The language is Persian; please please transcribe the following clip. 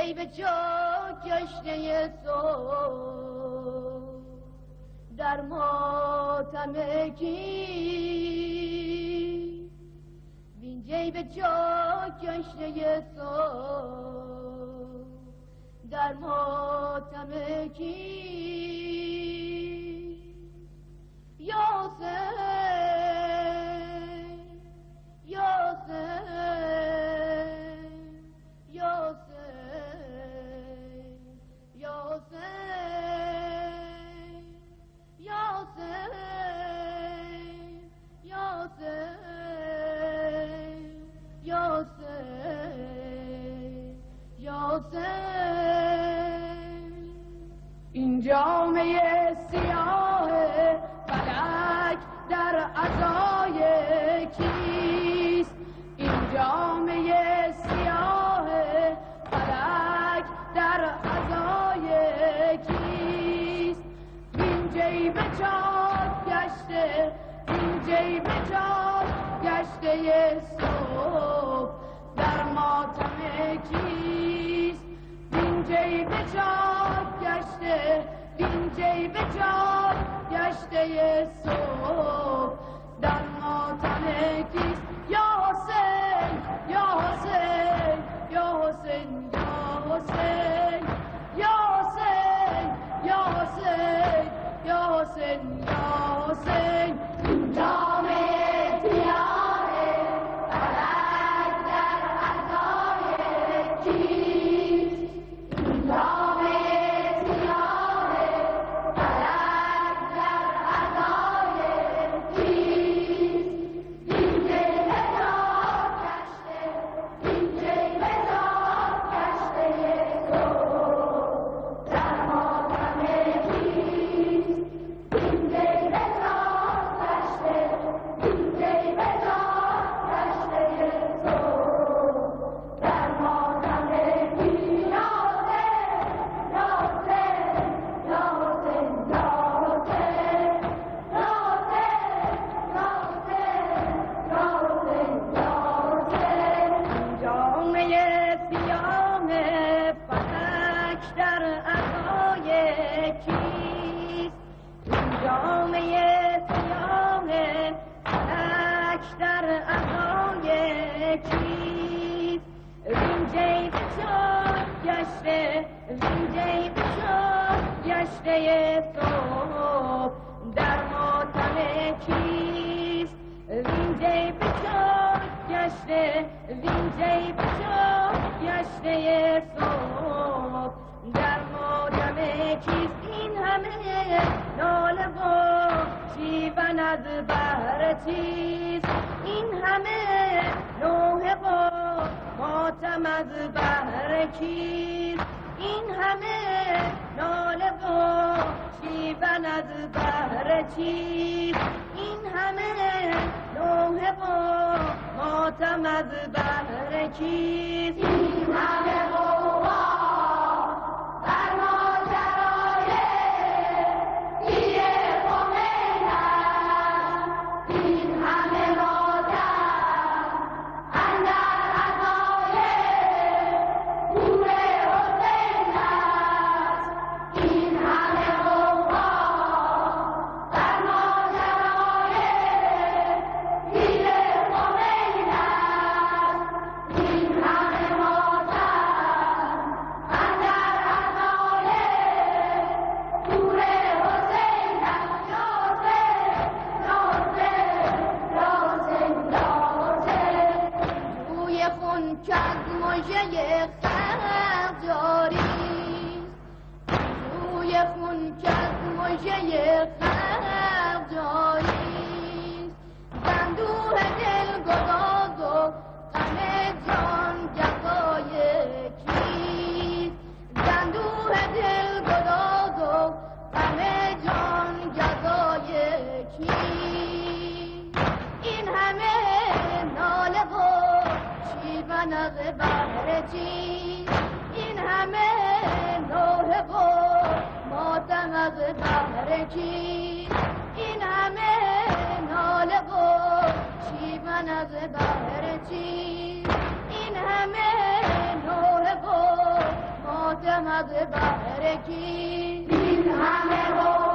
جیب چاک گشته صبح در ماتم کی بین جیب چاک گشته صبح در ماتم کی یاسر این جامعه سیاه فلک در عزای کیست این جامعه سیاه فلک در عزای کیست این جیب چاک گشته این جیب چاک گشته صبح در ماتم کیست این جیب چاک گشته این جیب چاک گشته صبح در ماتم کیست یا حسین یا حسین یا حسین یا حسین یا حسین یا حسین یا حسین یا حسین جامعه سیاه فلک در عزای کیست جامعه سیاه فلک در عزای کیست این جیب چاک گشته این جیب چاک گشته صبح در ماتم کیست این جیب چاک گشته این جیب چاک گشته صبح در ماتم کیست جامعه سیاه فلک در عزای کیست این جامعه سیاه فلک در عزای کیست این جیب چاک گشته این جیب چاک گشته صبح در ماتم کیست این جیب چاک گشته این جیب چاک گشته صبح در ماتم کیست این همه ناله و شیون از بهر چیست این همه نوحه و ماتم از بهر کیست این همه ناله و شیون از بهر چیست این همه نوحه و ماتم از بهر کیست این همه قوا بر ماجرای پیر خمین است این همه ماتم اندر عزای پور حسین است این همه قوا بر ماجرای پیر خمین است این همه ماتم اندر عزای پور حسین است یا حسین یا حسین روی خون که از مژه خلق جاریست روی خون که از مژه خلق جاریست زندوه دل گداز و غم جان جزای کیست زندوه دل گداز و غم جان جزای کیست این همه ناله و شیون از بهر چیست این همه نوحه و ماتم از بهر چیست این همه ناله و شیون از بهر چیست این همه نوحه و نغ برکی این همه